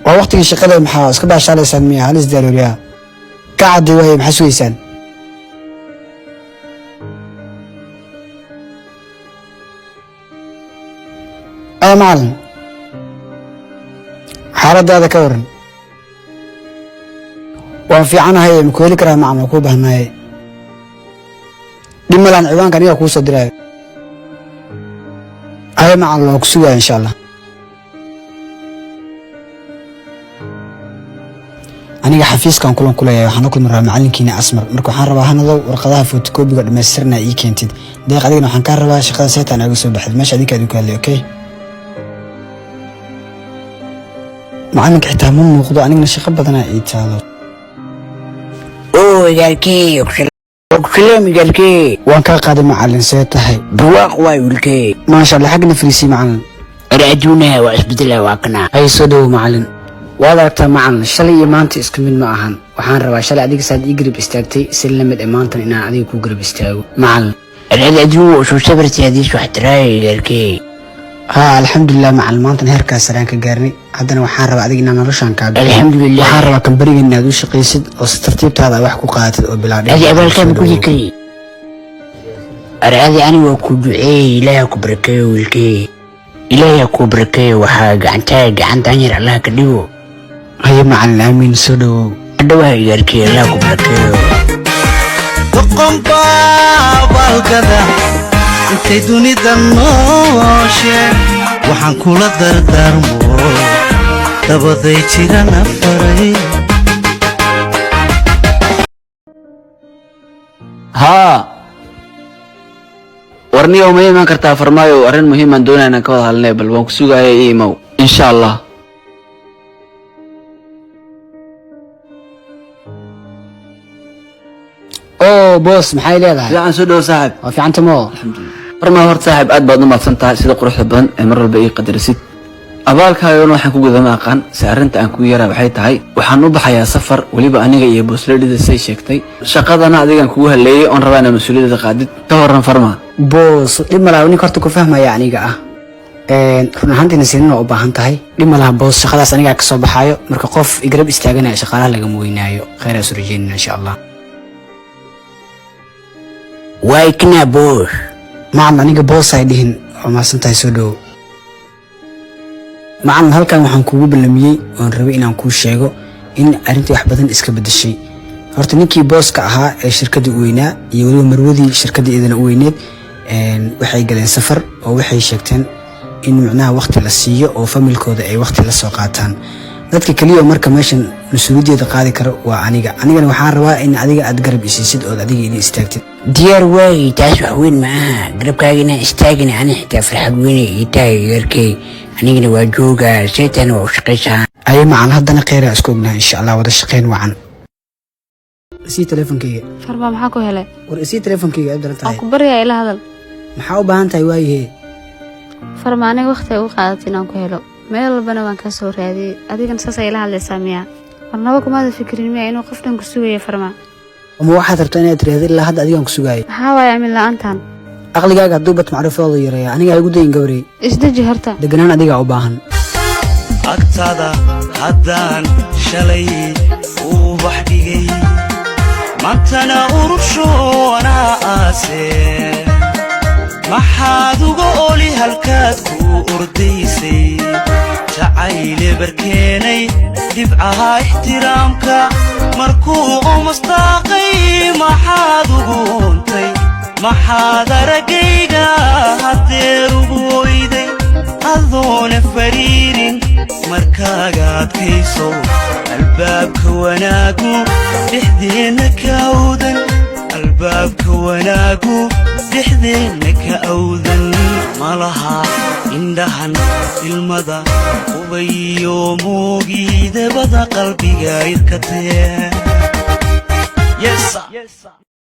ووقت الشقة محاس كبار شالي سنمية هل ازداروريا قاعد وهي محسويسان أي معلم حالة هذا كورن وفي عنها هي مكولي كراه مع مكوبة هناي لما لان عوان كان يوكو صدراي أي معلم وكسوها إن شاء الله aniga xafiiskan kulan kuleeyahay waxaan ku maraa macalinkiina asmar marka waxaan rabaa hanado warqadaha photocopy-ga dhameystirna ii keentid deeq adigna waxaan ka rabaa shaqada seetaan uga soo baxid meesha adinka ku hadlay okay macalinka xitaa ma muuqdo anigna shaqo badan ay taalo oo yaalkii oksalaam yaalkii waan ka qaaday macalin see tahay barwaaq waa wiilkii maasha Allah xagna fariisi macalin raaduna waa isbedel waa kana ay soo dhaw macalin وهذا معنا شلي يمانتي اسكمل ما أهان وحان ربا شلي عديك ساد يقرب استاغتي سلمت امانتن إنا عديك وقرب استاغو معنا العدو وشو صبرتي هذه شو حتراي لالكي ها الحمد لله مع المانتن هيركا سران كقارني عدنا وحان ربا عديك إنا نرشان كاقو الحمد لله وحان ربا كان بريق إنا دوش قيسد وسترتيبت هذا وحكو قاتل وبلاد هذه أبال كان كل كري أرعادي أنا وكو دعي إلهي كبركي والكي إلهي كبركي وحاق عن تانير الله كديو هيا مع الأمين سودو أدوها يركي الله كبركيو تقوم بابا الكذا انت دوني دموشي وحان كولا دردارمو دبضي جيران فري ها ورني يومين ما كرتا فرمايو أرين مهما دون أنا كوضع النبل وانكسوغا يا إن شاء الله أوه بوس محاي ليلها لا عن سودو صاحب وفي عن تمو الحمد لله برما هورت صاحب أد بعض ما تصنتها سيدا قروح بدن مرة البقية قدر سيد أبالك هاي يوم waxaan ku gudamaa qan saarinta aan ku yaraa waxay tahay waxaan u baxayaa safar waliba aniga iyo boosleedida say sheegtay shaqadana adigan kugu haleeyay on rabaa inaan mas'uuliyadda qaadid ka waran farma boos dhib malaha ninka horta ku fahmaya aniga ah run ahaantiina sidina u baahan tahay dhib malaha boos shaqadaas aniga ka soo baxayo marka qof igrab istaaganaya shaqaalaha laga weynaayo khayr aad surjeedin insha Allah وايكنا بوش معنا نيجا بوس هيدين وما سنتهي سودو معنا هالكان وحن كوب بالمية ونربي إن نكون شيء إن أرنتي وحبتن إسكبد الشيء هرت نيكي بوس كأها الشركة وينا يقولوا مرودي شركة إذا وينات وحي قالين سفر أو وحي شكتن إن معناها وقت للسيء أو فمل كود أي وقت للسوقاتان dadka kaliya marka meeshan masuuliyadda qaadi karo waa anigana waxaan rabaa in adiga aad garab isiisid oo adiga ila istaagtid diyaar way taas wax weyn maaha garabkaagina istaagina ani xitaa farxad weyn ay tahay yarkay anigana waa jooga seetan waa u shaqaysaa ay macaan haddana khayr isku ognahay insha Allah wada shaqayn wacan si teleefankayga farba maxaa ku helay war si teleefankayga aad darantahay ku bariya ila hadal maxaa u baahan tahay waayahay farma aniga waqti u qaadatay inaan ku helo meel walbana waan ka soo raadiyay adigana saas ay la hadlaysaa miya warnaba kumaada fikirin miya inuu qof dhan ku sugayo farma ama waxaad rabtaa inaad tiraahdo ilaa hadda adigan ku sugaayay maxaa waaye amin la'aantan aqligaaga hadduu bat macrifadooda yareeya aniga igu dayin gabarey isdeji horta deganaan adigaa u baahan agtada haddaan shalay uu bax dhigay maantana urusho anaa aase maxaad uga oli halkaad ku ordaysay jacayle barkeenay dhibcaha ixtiraamka markuu mustaaqay maxaad ugu untay maxaad aragayga hadeer ugu oyday adoona fariirin markaaga adkayso albaabka wanaagu dhexdeenna ka awdan albaabka wanaagu dhexdeenna ka awdan malaha indhahan ilmada ubayo moogiidabada qalbiga irkatee